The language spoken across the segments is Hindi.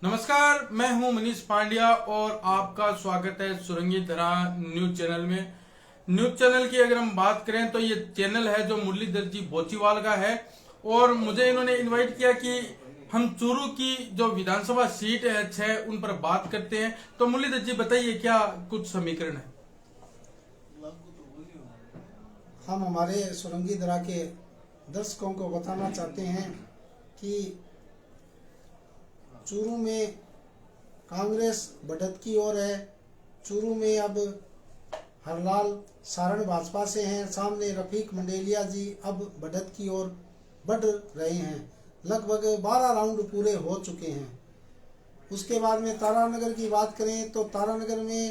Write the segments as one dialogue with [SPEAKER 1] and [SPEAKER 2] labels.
[SPEAKER 1] नमस्कार, मैं हूं मनीष पांड्या और आपका स्वागत है सुरंगी धरा न्यूज चैनल में। न्यूज चैनल की अगर हम बात करें तो ये चैनल है जो मुरलीधर जी बोचीवाल का है और मुझे इन्होंने इनवाइट किया कि हम चूरू की जो विधानसभा सीट है 6 उन पर बात करते हैं। तो मुरलीधर जी बताइए क्या कुछ समीकरण है।
[SPEAKER 2] हम हमारे सुरंगी धरा के दर्शकों को बताना चाहते हैं कि चूरू में कांग्रेस बढ़त की ओर है। चूरू में अब हरलाल सारण भाजपा से हैं, सामने रफीक मंडेलिया जी अब बढ़त की ओर बढ़ रहे हैं। लगभग 12 राउंड पूरे हो चुके हैं। उसके बाद में तारानगर की बात करें तो तारानगर में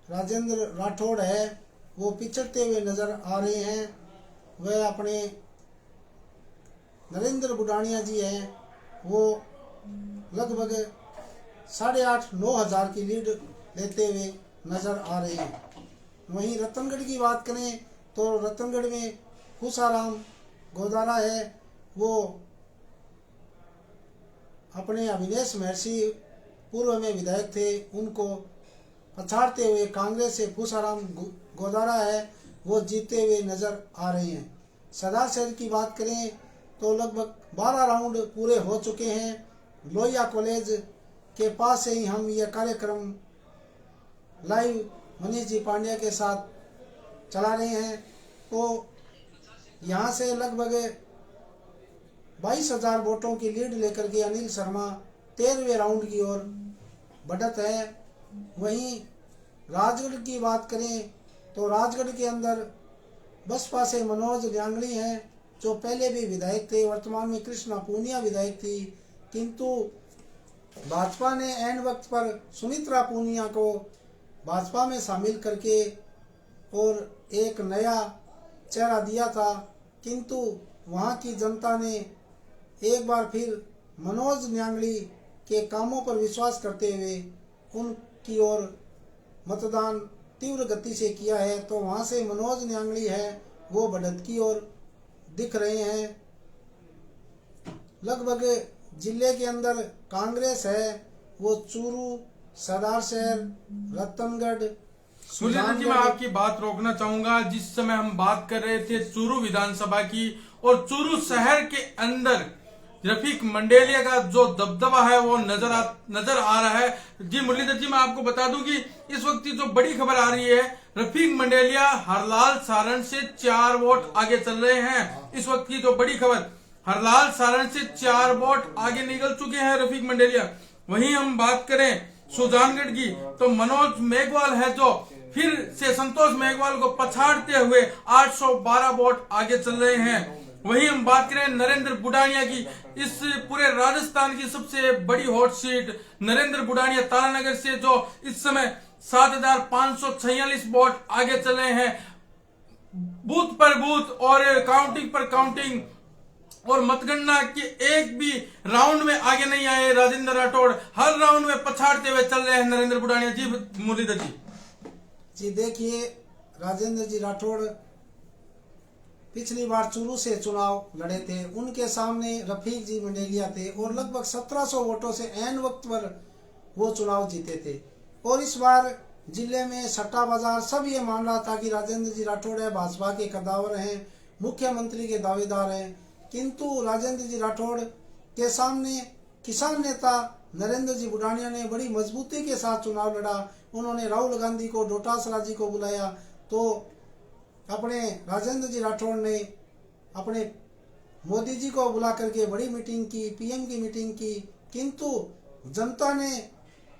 [SPEAKER 2] राजेंद्र राठौड़ है, वो पिछड़ते हुए नजर आ रहे हैं। वह अपने नरेंद्र बुडानिया जी हैं, वो लगभग 8,500-9 हजार की लीड लेते हुए नजर आ रहे हैं। वहीं रतनगढ़ की बात करें तो रतनगढ़ में खुशाराम गोदारा है, वो अपने अविनेश महर्षि पूर्व में विधायक थे, उनको पछाड़ते हुए कांग्रेस से खुशाराम गोदारा है, वो जीते हुए नजर आ रहे हैं। सदा शहर की बात करें तो लगभग 12 राउंड पूरे हो चुके हैं। लोहिया कॉलेज के पास से ही हम यह कार्यक्रम लाइव मनीष जी पांड्या के साथ चला रहे हैं। तो यहाँ से लगभग 22,000 वोटों की लीड लेकर के अनिल शर्मा 13वें राउंड की ओर बढ़त है। वहीं राजगढ़ की बात करें तो राजगढ़ के अंदर बसपा से मनोज न्यांगली हैं, जो पहले भी विधायक थे, वर्तमान में कृष्णा पूनिया विधायक थी, किंतु भाजपा ने ऐन वक्त पर सुमित्रा पूनिया को भाजपा में शामिल करके और एक नया चेहरा दिया था, किंतु वहां की जनता ने एक बार फिर मनोज न्यांगली के कामों पर विश्वास करते हुए उनकी ओर मतदान तीव्र गति से किया है। तो वहां से मनोज न्यांगली है, वो बढ़त की ओर दिख रहे हैं। लगभग जिले के अंदर कांग्रेस है, वो चूरू, सरदार शहर, रतनगढ़।
[SPEAKER 1] मुरलीधर जी, मैं आपकी बात रोकना चाहूंगा। जिस समय हम बात कर रहे थे चूरू विधानसभा की और चूरू शहर के अंदर रफीक मंडेलिया का जो दबदबा है वो नजर आ रहा है। जी मुरलीधर जी, मैं आपको बता दूं कि इस वक्त की जो बड़ी खबर आ रही है, रफीक मंडेलिया हरलाल सारण से 4 वोट आगे चल रहे हैं। इस वक्त की जो बड़ी खबर, हरलाल सारण से 4 वोट आगे निकल चुके हैं रफीक मंडेलिया। वहीं हम बात करें सुजानगढ़ की तो मनोज मेघवाल है, जो फिर से संतोष मेघवाल को पछाड़ते हुए 812 वोट आगे चल रहे हैं। वहीं हम बात करें नरेंद्र बुडानिया की, इस पूरे राजस्थान की सबसे बड़ी हॉट सीट नरेंद्र बुडानिया तारानगर से, जो इस समय 7,546 वोट आगे चल रहे हैं। बूथ पर बूथ और काउंटिंग पर काउंटिंग और मतगणना के एक भी राउंड में आगे नहीं आए राजेंद्र राठौड़, हर राउंड में पछाड़ते हुए चल रहे हैं नरेंद्र बुडानिया। जी मुरलीधर
[SPEAKER 2] जी देखिए, राजेंद्र जी राठौड़ पिछली बार चूरू से चुनाव लड़े थे, उनके सामने रफीक जी मंडेलिया थे और लगभग 1700 वोटों से ऐन वक्त पर वो चुनाव जीते थे। और इस बार जिले में सट्टा बाजार सब ये मान रहा था कि राजेंद्र जी राठौड़ है, भाजपा के कद्दावर हैं, मुख्यमंत्री के दावेदार हैं, किंतु राजेंद्र जी राठौड़ के सामने किसान नेता नरेंद्र जी बुडानिया ने बड़ी मजबूती के साथ चुनाव लड़ा। उन्होंने राहुल गांधी को, डोटासरा जी को बुलाया, तो अपने राजेंद्र जी राठौड़ ने अपने मोदी जी को बुला करके बड़ी मीटिंग की, पीएम की मीटिंग की, किंतु जनता ने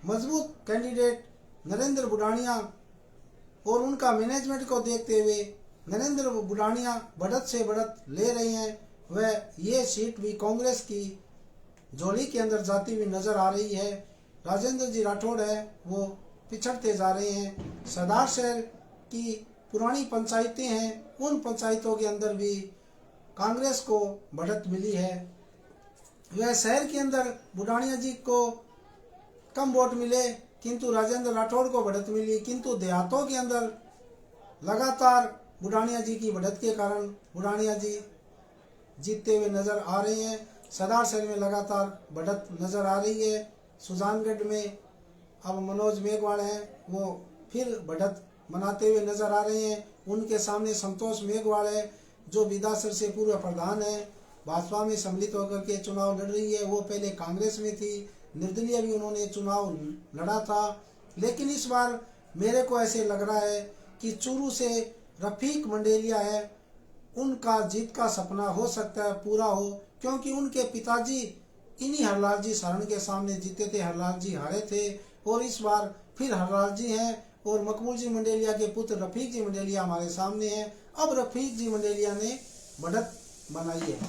[SPEAKER 2] मजबूत कैंडिडेट नरेंद्र बुडानिया और उनका मैनेजमेंट को देखते हुए नरेंद्र बुडानिया बढ़त से बढ़त ले रहे हैं। वह ये सीट भी कांग्रेस की झोली के अंदर जाती हुई नजर आ रही है। राजेंद्र जी राठौड़ है, वो पिछड़ते जा रहे हैं। सरदार शहर की पुरानी पंचायतें हैं, उन पंचायतों के अंदर भी कांग्रेस को बढ़त मिली है। वह शहर के अंदर बुडानिया जी को कम वोट मिले, किंतु राजेंद्र राठौड़ को बढ़त मिली, किंतु देहातों के अंदर लगातार बुडानिया जी की बढ़त के कारण बुडानिया जी जीतते हुए नजर आ रहे हैं। सरदार शहर में लगातार बढ़त नजर आ रही है। सुजानगढ़ में अब मनोज मेघवाल हैं, वो फिर बढ़त बनाते हुए नजर आ रहे हैं। उनके सामने संतोष मेघवाल है जो विधासर से पूर्व प्रधान है, भाजपा में सम्मिलित होकर के चुनाव लड़ रही है। वो पहले कांग्रेस में थी, निर्दलीय भी उन्होंने चुनाव लड़ा था। लेकिन इस बार मेरे को ऐसे लग रहा है कि चूरू से रफीक मंडेलिया है, उनका जीत का सपना हो सकता है पूरा हो, क्योंकि उनके पिताजी इन्हीं हरलाल जी सारण के सामने जीते थे। हरलाल जी हारे थे और इस बार फिर हरलाल जी हैं और मकबूल जी मंडेलिया के पुत्र रफीक जी मंडेलिया हमारे सामने हैं। अब रफीक जी मंडेलिया ने बढ़त बनाई है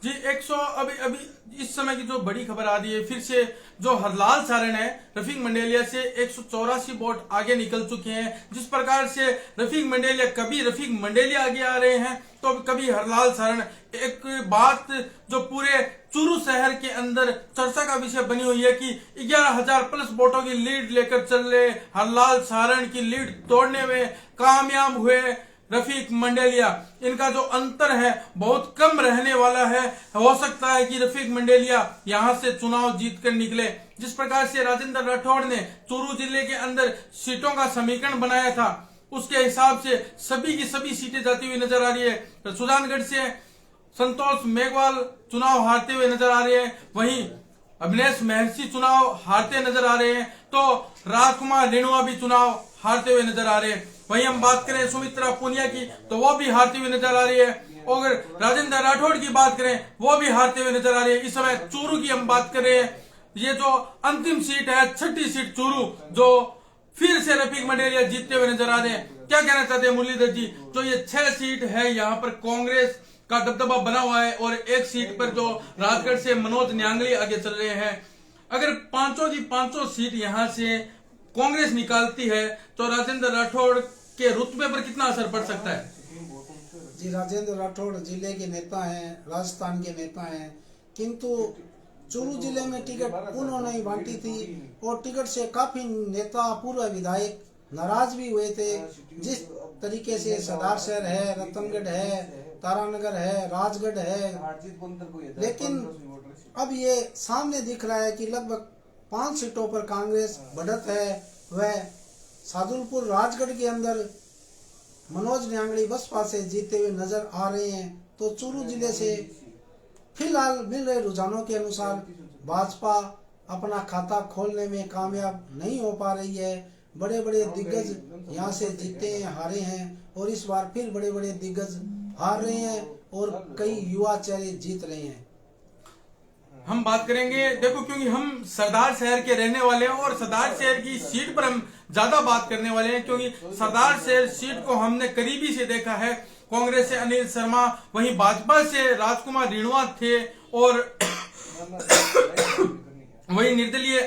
[SPEAKER 1] जी। 100 अभी इस समय की जो बड़ी खबर आ रही है, फिर से जो हरलाल सारण है रफीक मंडेलिया से 184 वोट आगे निकल चुके हैं। जिस प्रकार से रफीक मंडेलिया, कभी रफीक मंडेलिया आगे आ रहे हैं तो कभी हरलाल सारण। एक बात जो पूरे चूरू शहर के अंदर चर्चा का विषय बनी हुई है कि 11,000 प्लस वोटों की लीड लेकर चल रहे हरलाल सारण की लीड तोड़ने में कामयाब हुए रफीक मंडेलिया। इनका जो अंतर है बहुत कम रहने वाला है। हो सकता है कि रफीक मंडेलिया यहां से चुनाव जीत कर निकले। जिस प्रकार से राजेंद्र राठौड़ ने चूरू जिले के अंदर सीटों का समीकरण बनाया था, उसके हिसाब से सभी की सभी सीटें जाती हुई नजर आ रही है। सुजानगढ़ से संतोष मेघवाल चुनाव हारते हुए नजर आ रहे हैं, वहीं अभिनेश महर्षि चुनाव हारते नजर आ रहे हैं, तो राजकुमार रेणुआ भी चुनाव हारते हुए नजर आ रहे हैं। वहीं हम बात करें सुमित्रा पुनिया की तो वो भी हारती हुई नजर आ रही है। और अगर राजेंद्र राठौड़ की बात करें वो भी हारते हुए नजर आ रही है। इस समय चूरू की हम बात कर रहे हैं, ये जो अंतिम सीट है, 6ठी सीट चूरू, जो फिर से रफीक मंडेलिया जीतते हुए नजर आ रहे हैं। क्या कहना चाहते हैं मुरलीधर जी? जो ये 6 सीट है यहाँ पर कांग्रेस का दबदबा बना हुआ है और एक सीट पर जो राजगढ़ से मनोज न्यांगली आगे चल रहे हैं। अगर पांचों की पांचों सीट यहाँ से कांग्रेस निकालती है तो राजेंद्र राठौड़ के रुतबे पर कितना असर पड़ सकता है?
[SPEAKER 2] जी, राजेंद्र राठौड़ जिले के नेता हैं, राजस्थान के नेता हैं, किंतु चूरू जिले में टिकट उन्होंने ही बांटी थी और टिकट से काफी नेता पूर्व विधायक नाराज भी हुए थे। जिस तरीके से सरदार शहर है, रतनगढ़ है, तारानगर है, राजगढ़ है, लेकिन अब ये सामने दिख रहा है कि लगभग 5 सीटों पर कांग्रेस बढ़त है। वह सादुलपुर राजगढ़ के अंदर मनोज न्यांगली बसपा से जीते हुए नजर आ रहे हैं। तो चूरू जिले से फिलहाल मिल रहे रुझानों के अनुसार भाजपा अपना खाता खोलने में कामयाब नहीं हो पा रही है। बड़े बड़े दिग्गज यहाँ से जीते हैं, हारे हैं और इस बार फिर बड़े बड़े दिग्गज हार रहे हैं और कई युवा चेहरे जीत रहे हैं।
[SPEAKER 1] हम बात करेंगे, देखो क्योंकि हम सरदार शहर के रहने वाले हैं और सरदार शहर की सीट पर हम ज्यादा बात करने वाले हैं, क्योंकि सरदार शहर सीट को हमने करीबी से देखा है। कांग्रेस से अनिल शर्मा, वहीं भाजपा से राजकुमार रेणुआ थे और वहीं निर्दलीय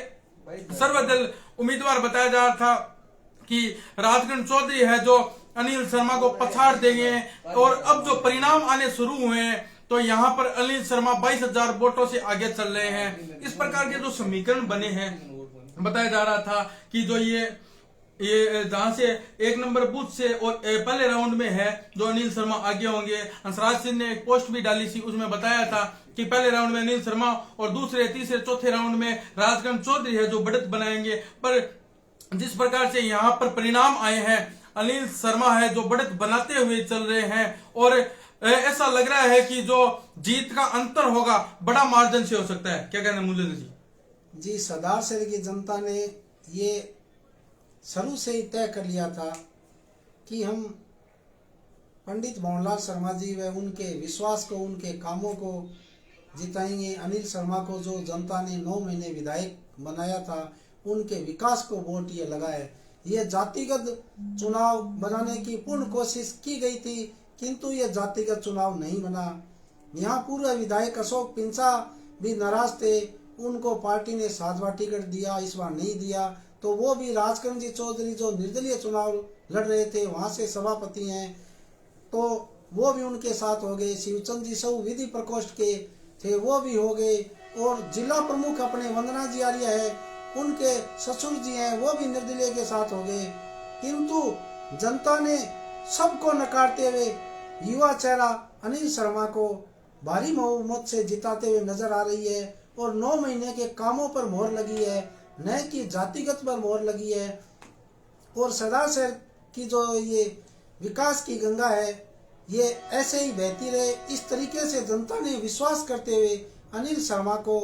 [SPEAKER 1] सर्वदल उम्मीदवार बताया जा रहा था कि राजगढ़ चौधरी है जो अनिल शर्मा को पछाड़ देंगे। और अब जो परिणाम आने शुरू हुए हैं तो यहाँ पर अनिल शर्मा 22,000 वोटों से आगे चल रहे हैं। इस प्रकार के जो समीकरण बने हैं, बताया जा रहा था कि जो ये जहां से 1 नंबर बूथ से और पहले राउंड में है जो अनिल शर्मा आगे होंगे। हंसराज सिंह ने एक पोस्ट भी डाली थी, उसमें बताया था कि पहले राउंड में अनिल शर्मा और दूसरे, तीसरे, चौथे राउंड में राजगढ़ चौधरी है जो बढ़त बनाएंगे। पर जिस प्रकार से यहाँ पर परिणाम आए हैं, अनिल शर्मा है जो बढ़त बनाते हुए चल रहे हैं और ऐसा लग रहा है कि जो जीत का अंतर होगा बड़ा मार्जिन से हो सकता है। क्या कहना है मुरलीधर जी?
[SPEAKER 2] जी, सरदार शहर की जनता ने ये शुरू से ही तय कर लिया था कि हम पंडित मोहनलाल शर्मा जी व उनके विश्वास को, उनके कामों को जिताएंगे। अनिल शर्मा को जो जनता ने 9 महीने विधायक बनाया था, उनके विकास को वोट ये लगाए। ये जातिगत चुनाव बनाने की पूर्ण कोशिश की गई थी, किंतु ये जातिगत चुनाव नहीं बना। यहाँ पूर्व विधायक अशोक पिंचा भी नाराज थे, उनको पार्टी ने साझा टिकट दिया, इस बार नहीं दिया। तो वो भी राजकरण जी चौधरी जो निर्दलीय चुनाव लड़ रहे थे, वहां से सभापति हैं, तो वो भी उनके साथ हो गए। शिवचंद जी सब विधि प्रकोष्ठ के थे, वो भी हो गए। और जिला प्रमुख अपने वंदना जी आर्य है, उनके ससुर जी हैं, वो भी निर्दलीय के साथ हो गए। किंतु जनता ने सबको नकारते हुए युवा चेहरा अनिल शर्मा को भारी बहुमत से जिताते हुए नजर आ रही है और 9 महीने के कामों पर मोहर लगी है, न कि जातिगत पर मोहर लगी है। और सरदार शहर की जो ये विकास की गंगा है ये ऐसे ही बहती रहे। इस तरीके से जनता ने विश्वास करते हुए अनिल शर्मा को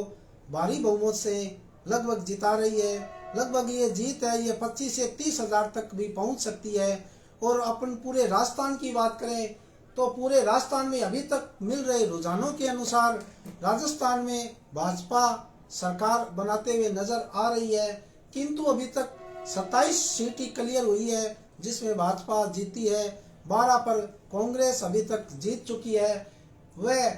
[SPEAKER 2] भारी बहुमत से लगभग जिता रही है। लगभग ये जीत है ये 25 से 30 हजार तक भी पहुंच सकती है। और अपन पूरे राजस्थान की बात करें तो पूरे राजस्थान में अभी तक मिल रहे रुझानों के अनुसार राजस्थान में भाजपा सरकार बनाते हुए नजर आ रही है, किंतु अभी तक 27 सीट ही क्लियर हुई है जिसमें भाजपा जीती है। 12 पर कांग्रेस अभी तक जीत चुकी है। वह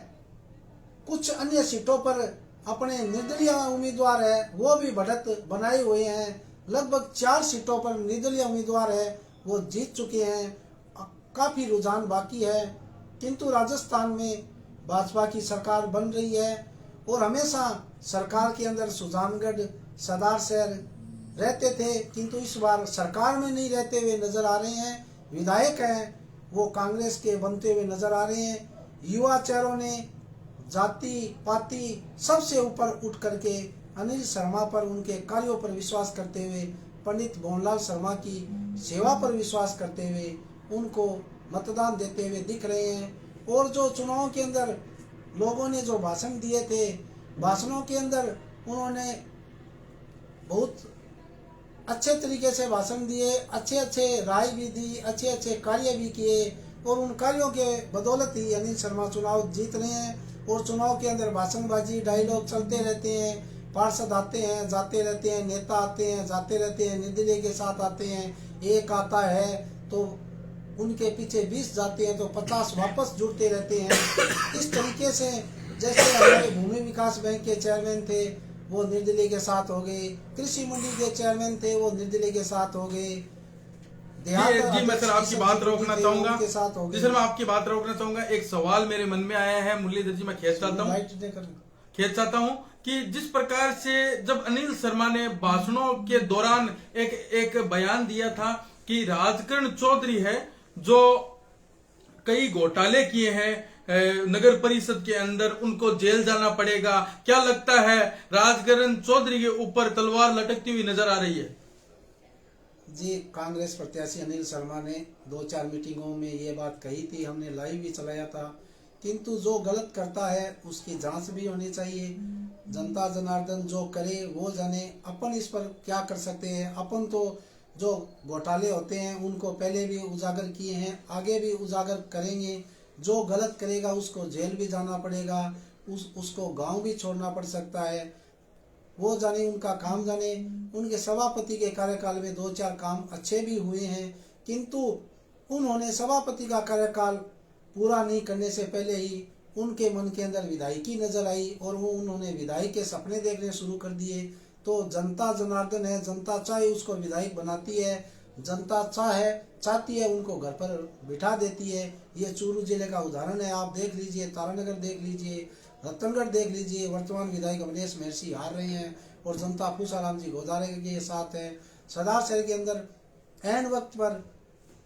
[SPEAKER 2] कुछ अन्य सीटों पर अपने निर्दलीय उम्मीदवार है वो भी बढ़त बनाए हुए हैं। लगभग 4 सीटों पर निर्दलीय उम्मीदवार है वो जीत चुके हैं। काफी रुझान बाकी है, किंतु राजस्थान में भाजपा की सरकार बन रही है और हमेशा सरकार के अंदर सुजानगढ़ सरदार शहर रहते थे, किंतु इस बार सरकार में नहीं रहते हुए नजर आ रहे हैं। विधायक हैं वो कांग्रेस के बनते हुए नजर आ रहे हैं। युवा चेहरों ने जाति पाति सबसे ऊपर उठ करके अनिल शर्मा पर उनके कार्यों पर विश्वास करते हुए पंडित भंवरलाल शर्मा की सेवा पर विश्वास करते हुए उनको मतदान देते हुए दिख रहे हैं। और जो चुनाव के अंदर लोगों ने जो भाषण दिए थे, भाषणों के अंदर उन्होंने बहुत अच्छे तरीके से भाषण दिए, अच्छे अच्छे राय भी दी, अच्छे अच्छे कार्य भी किए और उन कार्यों के बदौलत ही अनिल शर्मा चुनाव जीत रहे हैं। और चुनाव के अंदर भाषणबाजी डायलॉग चलते रहते हैं, पार्षद आते हैं जाते रहते हैं, नेता आते हैं जाते रहते हैं, निर्दलीय के साथ आते हैं। एक आता है तो उनके पीछे 20 जाते हैं तो 50 वापस जुड़ते रहते हैं। इस तरीके से जैसे हमारे भूमि विकास बैंक के चेयरमैन थे वो निर्दलीय के साथ हो गए, कृषि मंडी के चेयरमैन थे वो निर्दलीय के साथ हो गए।
[SPEAKER 1] जी मैं सर आपकी बात रोकना चाहूंगा
[SPEAKER 2] के साथ हो गए।
[SPEAKER 1] जी सर मैं आपकी बात रोकना चाहूंगा। एक सवाल मेरे मन में आया है मुरलीधर जी, मैं खेद चाहता हूँ कि जिस प्रकार से जब अनिल शर्मा ने भाषणों के दौरान एक बयान दिया था कि राजकरण चौधरी है जो कई घोटाले किए हैं नगर परिषद के अंदर, उनको जेल जाना पड़ेगा। क्या लगता है राजकरण चौधरी के ऊपर तलवार लटकती हुई नजर आ रही है?
[SPEAKER 2] जी कांग्रेस प्रत्याशी अनिल शर्मा ने 2-4 मीटिंगों में ये बात कही थी, हमने लाइव भी चलाया था। किंतु जो गलत करता है उसकी जांच भी होनी चाहिए। जनता जनार्दन जो करे वो जाने, अपन इस पर क्या कर सकते हैं। अपन तो जो घोटाले होते हैं उनको पहले भी उजागर किए हैं, आगे भी उजागर करेंगे। जो गलत करेगा उसको जेल भी जाना पड़ेगा, उसको गांव भी छोड़ना पड़ सकता है। वो जाने, उनका काम जाने। उनके सभापति के कार्यकाल में 2-4 काम अच्छे भी हुए हैं, किंतु उन्होंने सभापति का कार्यकाल पूरा नहीं करने से पहले ही उनके मन के अंदर विधायकी नजर आई और वो उन्होंने विधायक के सपने देखने शुरू कर दिए। तो जनता जनार्दन है, जनता चाहे उसको विधायक बनाती है, जनता चाहती है उनको घर पर बिठा देती है। ये चूरू जिले का उदाहरण है, आप देख लीजिए, तारानगर देख लीजिए, रतनगढ़ देख लीजिए। वर्तमान विधायक अवनीश महर्षि हार रहे हैं और जनता पूसाराम जी गोदारे के साथ है। सरदार शहर के अंदर ऐन वक्त पर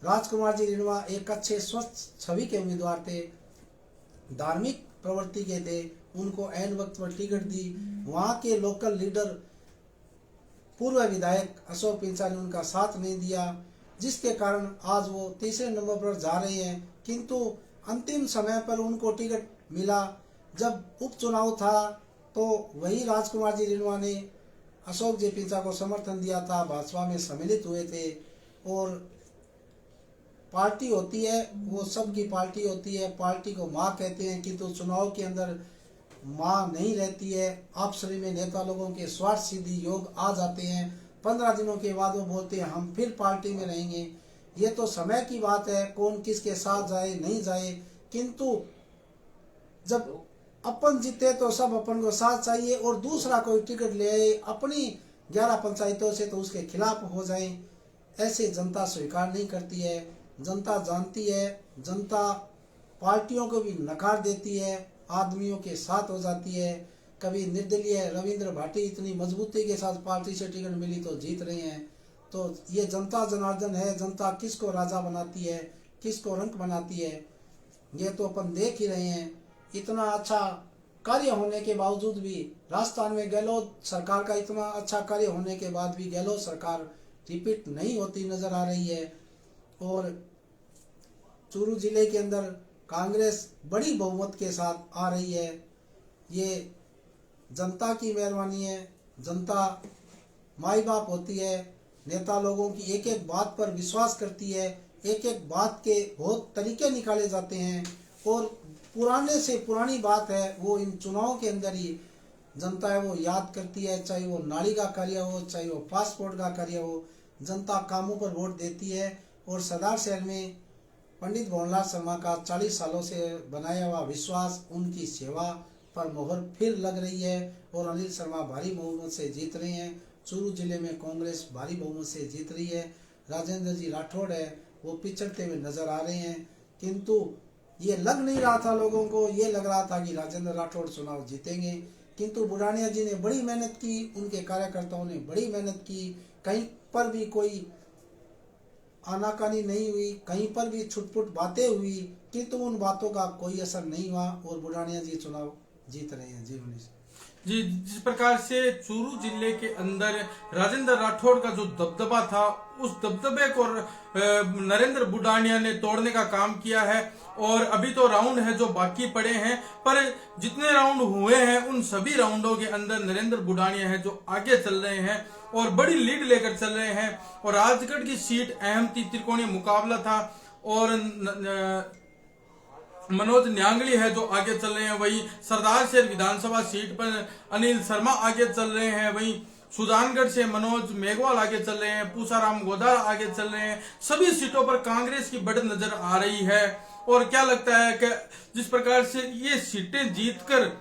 [SPEAKER 2] राजकुमार जी रिणवा एक अच्छे स्वस्थ छवि के उम्मीदवार थे, धार्मिक प्रवृत्ति के थे, उनको ऐन वक्त पर टिकट दी। वहाँ के लोकल लीडर पूर्व विधायक अशोक पिंचा ने उनका साथ नहीं दिया, जिसके कारण आज वो तीसरे नंबर पर जा रहे हैं। किंतु अंतिम समय पर उनको टिकट मिला। जब उपचुनाव था तो वही राजकुमार जी रिणवा ने अशोक जी पिंचा को समर्थन दिया था, भाजपा में सम्मिलित हुए थे। और पार्टी होती है वो सबकी पार्टी होती है, पार्टी को माँ कहते हैं, किंतु चुनाव के अंदर माँ नहीं रहती है। आपसरी में नेता लोगों के स्वार्थ सिद्धि योग आ जाते हैं, 15 दिनों के बाद वो बोलते हैं हम फिर पार्टी में रहेंगे। ये तो समय की बात है कौन किसके साथ जाए नहीं जाए, किंतु जब अपन जीते तो सब अपन को साथ चाहिए और दूसरा कोई टिकट ले आए अपनी 11 पंचायतों से तो उसके खिलाफ हो जाए, ऐसे जनता स्वीकार नहीं करती है। जनता जानती है, जनता पार्टियों को भी नकार देती है, आदमियों के साथ हो जाती है। कभी निर्दलीय रविंद्र भाटी इतनी मजबूती के साथ पार्टी से टिकट मिली तो जीत रहे हैं। तो ये जनता जनार्दन है, जनता किसको राजा बनाती है, किसको रंक बनाती है, ये तो अपन देख ही रहे हैं। इतना अच्छा कार्य होने के बावजूद भी, राजस्थान में गहलोत सरकार का इतना अच्छा कार्य होने के बाद भी गहलोत सरकार रिपीट नहीं होती नजर आ रही है। और चूरू जिले के अंदर कांग्रेस बड़ी बहुमत के साथ आ रही है। ये जनता की मेहरबानी है। जनता माई बाप होती है। नेता लोगों की एक एक बात पर विश्वास करती है। एक एक बात के बहुत तरीके निकाले जाते हैं और पुराने से पुरानी बात है वो इन चुनाव के अंदर ही जनता है वो याद करती है। चाहे वो नाली का कार्य हो, चाहे वो पासपोर्ट का कार्य हो, जनता कामों पर वोट देती है। और सरदार शहर में पंडित भंवरलाल शर्मा का 40 सालों से बनाया हुआ विश्वास, उनकी सेवा पर मोहर फिर लग रही है और अनिल शर्मा भारी बहुमत से जीत रहे हैं। चूरू जिले में कांग्रेस भारी बहुमत से जीत रही है। राजेंद्र जी राठौड़ है वो पिछड़ते हुए नजर आ रहे हैं, किंतु ये लग नहीं रहा था लोगों को। ये लग रहा था कि राजेंद्र राठौड़ चुनाव जीतेंगे, किंतु बुढ़ानिया जी ने बड़ी मेहनत की, उनके कार्यकर्ताओं ने बड़ी मेहनत की। कहीं पर भी कोई आनाकानी नहीं हुई, कहीं पर भी छुटपुट बातें हुई, किंतु उन बातों का कोई असर नहीं हुआ और बुढ़ानिया जी चुनाव जीत रहे हैं। जी मनीष
[SPEAKER 1] जी, जिस प्रकार से चूरू जिले के अंदर राजेंद्र राठौड़ का जो दबदबा था, उस दबदबे को नरेंद्र बुढ़ानिया ने तोड़ने का काम किया है। और अभी तो राउंड है जो बाकी पड़े हैं, पर जितने राउंड हुए हैं उन सभी राउंडों के अंदर नरेंद्र बुढ़ानिया है जो आगे चल रहे हैं और बड़ी लीड लेकर चल रहे हैं। और राजगढ़ की सीट अहम थी, त्रिकोणीय मुकाबला था और मनोज न्यांगली है जो आगे चल रहे हैं। वही सरदार शहर विधानसभा सीट पर अनिल शर्मा आगे चल रहे हैं। वही सुजानगढ़ से मनोज मेघवाल आगे चल रहे हैं। पूसाराम गोदार आगे चल रहे हैं। सभी सीटों पर कांग्रेस की बढ़त नजर आ रही है। और क्या लगता है कि जिस प्रकार से ये सीटें जीतकर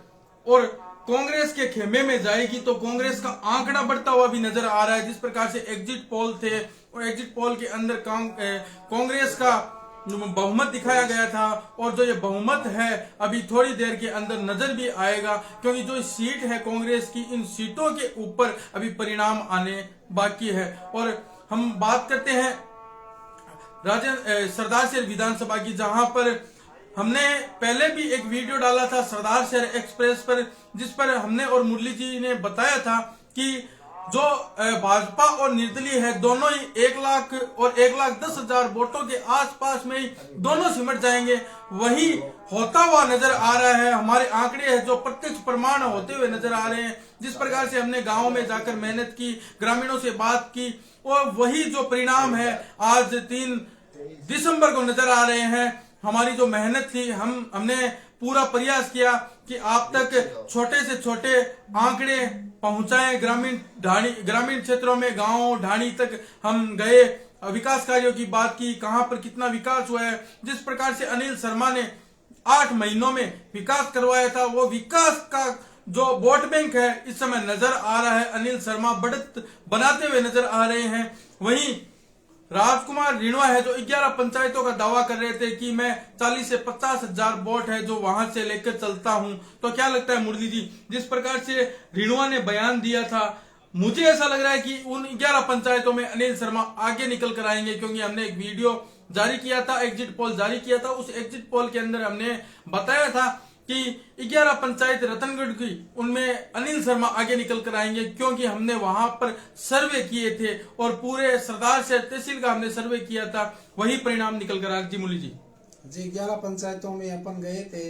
[SPEAKER 1] और कांग्रेस के खेमे में जाएगी तो कांग्रेस का आंकड़ा बढ़ता हुआ भी नजर आ रहा है। जिस प्रकार से एग्जिट पोल थे और एग्जिट पोल के अंदर कांग्रेस का बहुमत दिखाया गया था और जो ये बहुमत है अभी थोड़ी देर के अंदर नजर भी आएगा, क्योंकि जो सीट है कांग्रेस की, इन सीटों के ऊपर अभी परिणाम आने बाकी है। और हम बात करते हैं सरदार शहर विधानसभा की, जहां पर हमने पहले भी एक वीडियो डाला था सरदार शहर एक्सप्रेस पर, जिस पर हमने और मुरली जी ने बताया था कि जो भाजपा और निर्दलीय है दोनों ही 1 लाख और 1,10,000 वोटों के आसपास में ही दोनों सिमट जाएंगे। वही होता हुआ नजर आ रहा है। हमारे आंकड़े हैं जो प्रत्यक्ष प्रमाण होते हुए नजर आ रहे हैं। जिस प्रकार से हमने गांव में जाकर मेहनत की, ग्रामीणों से बात की, और वही जो परिणाम है आज 3 दिसंबर को नजर आ रहे हैं। हमारी जो मेहनत थी, हमने पूरा प्रयास किया कि आप तक छोटे से छोटे आंकड़े पहुंचाएं। ग्रामीण क्षेत्रों में, गांव ढाणी तक हम गए, विकास कार्यों की बात की, कहां पर कितना विकास हुआ है। जिस प्रकार से अनिल शर्मा ने 8 महीनों में विकास करवाया था, वो विकास का जो वोट बैंक है इस समय नजर आ रहा है। अनिल शर्मा बढ़त बनाते हुए नजर आ रहे हैं। वहीं राजकुमार रिणवा है जो 11 पंचायतों का दावा कर रहे थे कि मैं 40 से 50,000 वोट है जो वहां से लेकर चलता हूं। तो क्या लगता है मुरली जी, जिस प्रकार से रिणवा ने बयान दिया था, मुझे ऐसा लग रहा है कि उन 11 पंचायतों में अनिल शर्मा आगे निकल कर आएंगे, क्योंकि हमने एक वीडियो जारी किया था, एग्जिट पोल जारी किया था। उस एग्जिट पोल के अंदर हमने बताया था कि 11 पंचायत रतनगढ़ की, उनमें अनिल शर्मा आगे निकल कर आएंगे, क्योंकि हमने वहां पर सर्वे किए थे और पूरे सरदार शहर तहसील का हमने सर्वे किया था। वही परिणाम निकल कर आए। जी मुरली जी।
[SPEAKER 2] 11 पंचायतों में अपन गए थे।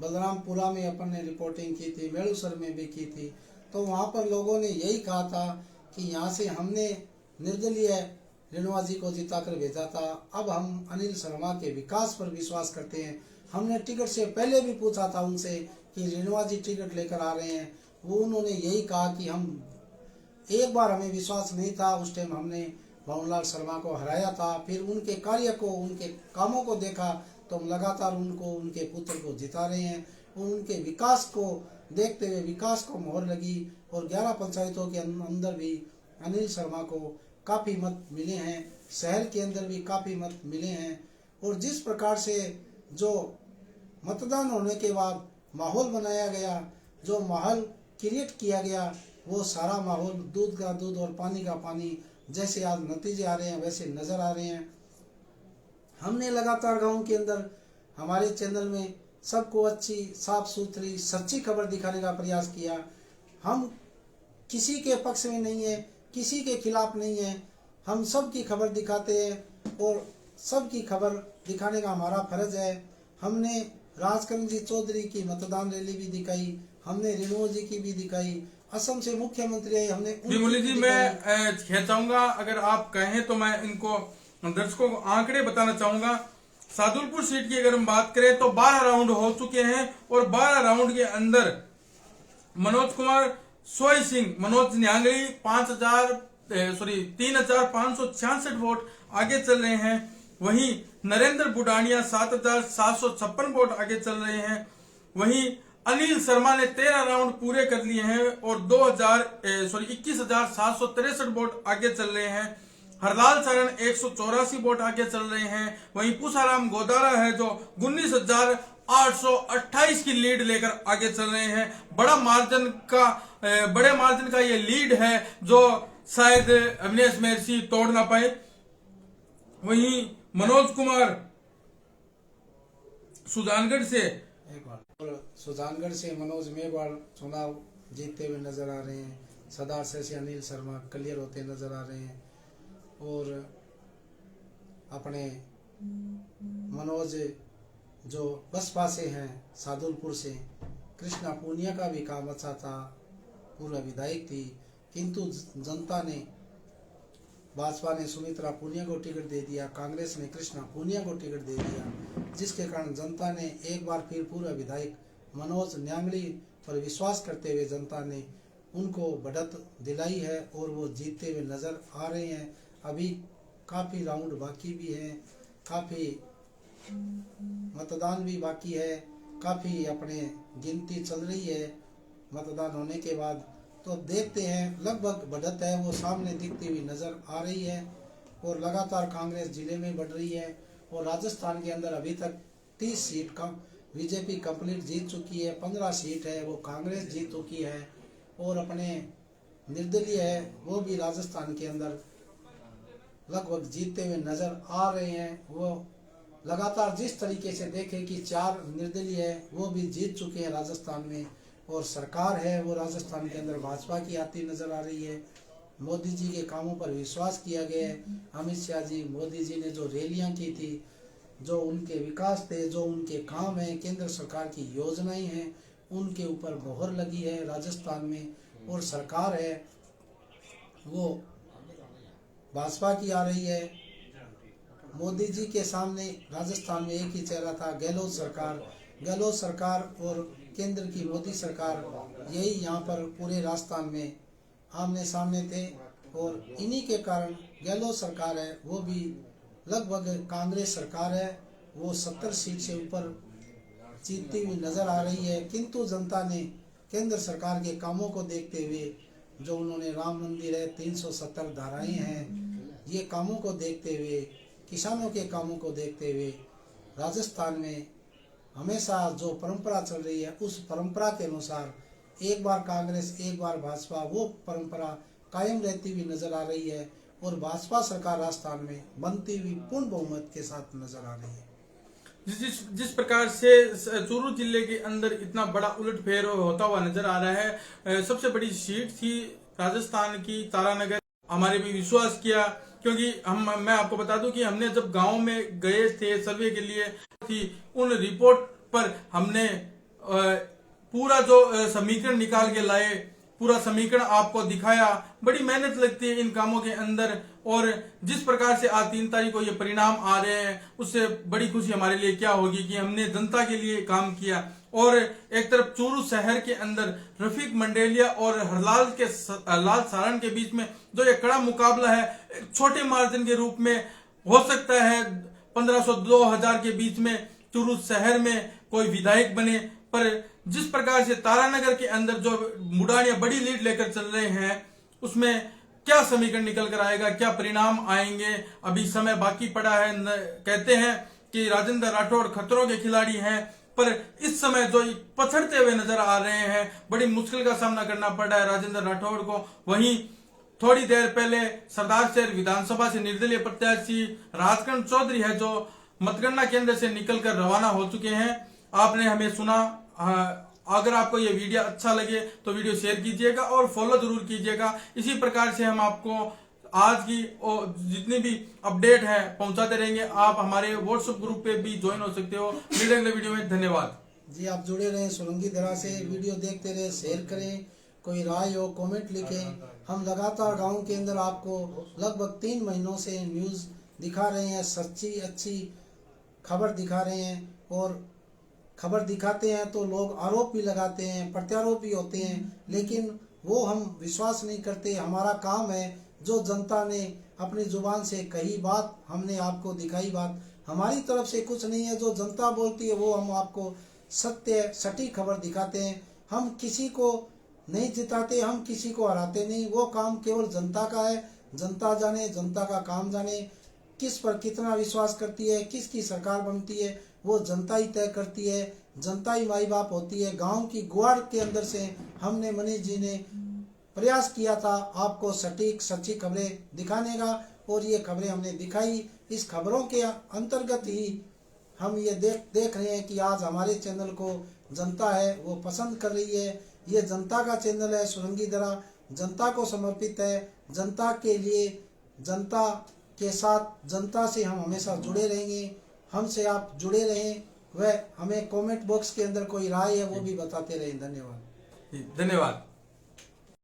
[SPEAKER 2] बलरामपुरा में अपन ने रिपोर्टिंग की थी, मेड़ूसर में भी की थी। तो वहां पर लोगों ने यही कहा था कि यहाँ से हमने निर्दलीय रिणवा जी को जिताकर भेजा था, अब हम अनिल शर्मा के विकास पर विश्वास करते हैं। हमने टिकट से पहले भी पूछा था उनसे कि रिणवा जी टिकट लेकर आ रहे हैं, वो उन्होंने यही कहा कि हम एक बार हमें विश्वास नहीं था, उस टाइम हमने भंवरलाल शर्मा को हराया था, फिर उनके कार्य को, उनके कामों को देखा तो हम लगातार उनके पुत्र को जिता रहे हैं। उनके विकास को देखते हुए विकास को मोहर लगी और 11 पंचायतों के अंदर भी अनिल शर्मा को काफ़ी मत मिले हैं, शहर के अंदर भी काफ़ी मत मिले हैं। और जिस प्रकार से जो मतदान होने के बाद माहौल बनाया गया, जो माहौल क्रिएट किया गया, वो सारा माहौल दूध का दूध और पानी का पानी जैसे आज नतीजे आ रहे हैं वैसे नज़र आ रहे हैं। हमने लगातार गांव के अंदर हमारे चैनल में सबको अच्छी साफ सुथरी सच्ची खबर दिखाने का प्रयास किया। हम किसी के पक्ष में नहीं है, किसी के खिलाफ नहीं है, हम सब की खबर दिखाते हैं और सब की खबर दिखाने का हमारा फर्ज है। हमने राजकरण जी चौधरी की मतदान रैली भी दिखाई, हमने रेणु जी की भी दिखाई, असम से मुख्यमंत्री आए हमने
[SPEAKER 1] विमली जी, मैं चाहूंगा अगर आप कहें तो मैं इनको दर्शकों को आंकड़े बताना चाहूंगा। सादुलपुर सीट की अगर हम बात करें तो 12 राउंड हो चुके हैं और 12 राउंड के अंदर मनोज कुमार सोई सिंह, मनोज न्यांगली 3,566 वोट आगे चल रहे हैं। वहीं नरेंद्र बुडानिया 7,756 वोट आगे चल रहे हैं। वहीं अनिल शर्मा ने 13 राउंड पूरे कर लिए हैं और 21,763 वोट आगे चल रहे हैं। हरलाल सारण 184 वोट आगे चल रहे हैं। वहीं पूसाराम गोदारा है जो 19,828 की लीड लेकर आगे चल रहे हैं। बड़े मार्जिन का ये लीड है जो शायद अविनेश महर्षि तोड़ ना पाए। वहीं मनोज कुमार सुजानगढ़ से
[SPEAKER 2] मनोज मेवाड़ चुनाव जीतते हुए नजर आ रहे हैं। सदार से अनिल शर्मा क्लियर होते नजर आ रहे हैं और अपने मनोज जो बसपा से हैं सादुलपुर से, कृष्णा पूनिया का भी काम अच्छा था, पूर्व विधायक थी, किंतु जनता ने, भाजपा ने सुमित्रा पूनिया को टिकट दे दिया, कांग्रेस ने कृष्णा पूनिया को टिकट दे दिया, जिसके कारण जनता ने एक बार फिर पूर्व विधायक मनोज न्यांगली पर विश्वास करते हुए जनता ने उनको बढ़त दिलाई है और वो जीतते हुए नजर आ रहे हैं। अभी काफी राउंड बाकी भी हैं, काफी मतदान भी बाकी है, काफी अपने गिनती चल रही है मतदान होने के बाद। तो देखते हैं, लगभग बढ़त है वो सामने दिखती हुई नजर आ रही है और लगातार कांग्रेस जिले में बढ़ रही है। और राजस्थान के अंदर अभी तक 30 सीट का बीजेपी कंप्लीट जीत चुकी है, 15 सीट है वो कांग्रेस जीत चुकी है और अपने निर्दलीय है वो भी राजस्थान के अंदर लगभग जीतते हुए नजर आ रहे हैं। वो लगातार जिस तरीके से देखें कि 4 निर्दलीय है वो भी जीत चुके हैं राजस्थान में और सरकार है वो राजस्थान के अंदर भाजपा की आती नजर आ रही है। मोदी जी के कामों पर विश्वास किया गया है। अमित शाह जी, मोदी जी ने जो रैलियां की थी, जो उनके विकास थे, जो उनके काम हैं, केंद्र सरकार की योजनाएं हैं, उनके ऊपर मोहर लगी है राजस्थान में और सरकार है वो भाजपा की आ रही है। मोदी जी के सामने राजस्थान में एक ही चेहरा था, गहलोत सरकार और केंद्र की मोदी सरकार, यही यहाँ पर पूरे राजस्थान में आमने सामने थे और इन्हीं के कारण गहलोत सरकार है वो भी लगभग कांग्रेस सरकार है वो 70 सीट से ऊपर जीतती हुई नजर आ रही है। किंतु जनता ने केंद्र सरकार के कामों को देखते हुए, जो उन्होंने राम मंदिर है, 370 धाराएं हैं, ये कामों को देखते हुए, किसानों के कामों को देखते हुए राजस्थान में हमेशा जो परंपरा चल रही है उस परंपरा के अनुसार एक बार कांग्रेस एक बार भाजपा, वो परंपरा कायम रहती हुई नजर आ रही है और भाजपा सरकार राजस्थान में बनती हुई पूर्ण बहुमत के साथ नजर आ रही है।
[SPEAKER 1] जिस प्रकार से चूरू जिले के अंदर इतना बड़ा उलटफेर होता हुआ नजर आ रहा है, सबसे बड़ी सीट थी राजस्थान की तारानगर। हमारे भी विश्वास किया क्योंकि मैं आपको बता दूं कि हमने जब गांव में गए थे सर्वे के लिए थी, उन रिपोर्ट पर हमने पूरा जो समीकरण निकाल के लाए, पूरा समीकरण आपको दिखाया। बड़ी मेहनत लगती है इन कामों के अंदर और जिस प्रकार से आज 3 तारीख को ये परिणाम आ रहे हैं उससे बड़ी खुशी हमारे लिए क्या होगी कि हमने जनता के लिए काम किया। और एक तरफ चूरू शहर के अंदर रफीक मंडेलिया और हरलाल सारण के बीच में जो ये कड़ा मुकाबला है, छोटे मार्जिन के रूप में हो सकता है 1500-2000 के बीच में चूरू शहर में कोई विधायक बने, पर जिस प्रकार से तारानगर के अंदर जो मुडानिया बड़ी लीड लेकर चल रहे हैं उसमें क्या समीकरण निकल कर आएगा, क्या परिणाम आएंगे, अभी समय बाकी पड़ा है। कहते हैं कि राजेंद्र राठौड़ खतरों के खिलाड़ी हैं, पर इस समय जो पछड़ते हुए नजर आ रहे हैं, बड़ी मुश्किल का सामना करना पड़ रहा है राजेंद्र राठौड़ को। वहीं थोड़ी देर पहले सरदार शहर विधानसभा से निर्दलीय प्रत्याशी राजकरण चौधरी है जो मतगणना केंद्र से निकलकर रवाना हो चुके हैं। आपने हमें सुना। अगर आपको ये वीडियो अच्छा लगे तो वीडियो शेयर कीजिएगा और फॉलो जरूर कीजिएगा। इसी प्रकार से हम आपको आज की और जितनी भी अपडेट है पहुंचाते रहेंगे। आप हमारे व्हाट्सएप ग्रुप पे भी ज्वाइन हो सकते हो। मिलेंगे अगले वीडियो में, धन्यवाद
[SPEAKER 2] जी। आप जुड़े रहें सुरंगी धरा से, वीडियो देखते रहे, शेयर करें, कोई राय हो कमेंट लिखें। हम लगातार गांव के अंदर आपको लगभग 3 महीनों से न्यूज़ दिखा रहे हैं, सच्ची अच्छी खबर दिखा रहे हैं। और खबर दिखाते हैं तो लोग आरोप भी लगाते हैं, प्रत्यारोप भी होते हैं, लेकिन वो हम विश्वास नहीं करते। हमारा काम है, जो जनता ने अपनी जुबान से कही बात, हमने आपको दिखाई बात, हमारी तरफ से कुछ नहीं है। जो जनता बोलती है वो हम आपको सत्य सटीक खबर दिखाते हैं। हम किसी को नहीं जिताते, हम किसी को हराते नहीं। वो काम केवल जनता का है। जनता जाने, जनता का काम जाने, किस पर कितना विश्वास करती है, किसकी सरकार बनती है, वो जनता ही तय करती है। जनता ही माई बाप होती है। गांव की गुआड़ के अंदर से हमने, मनीष जी ने प्रयास किया था आपको सटीक सच्ची खबरें दिखाने का, और ये खबरें हमने दिखाई। इस खबरों के अंतर्गत ही हम ये देख रहे हैं कि आज हमारे चैनल को जनता है वो पसंद कर रही है। ये जनता का चैनल है, सुरंगी धरा जनता को समर्पित है। जनता के लिए, जनता के साथ, जनता से हम हमेशा जुड़े रहेंगे। हमसे आप जुड़े रहें, वह हमें कमेंट बॉक्स के अंदर कोई राय है वो भी बताते रहें। धन्यवाद।
[SPEAKER 1] धन्यवाद।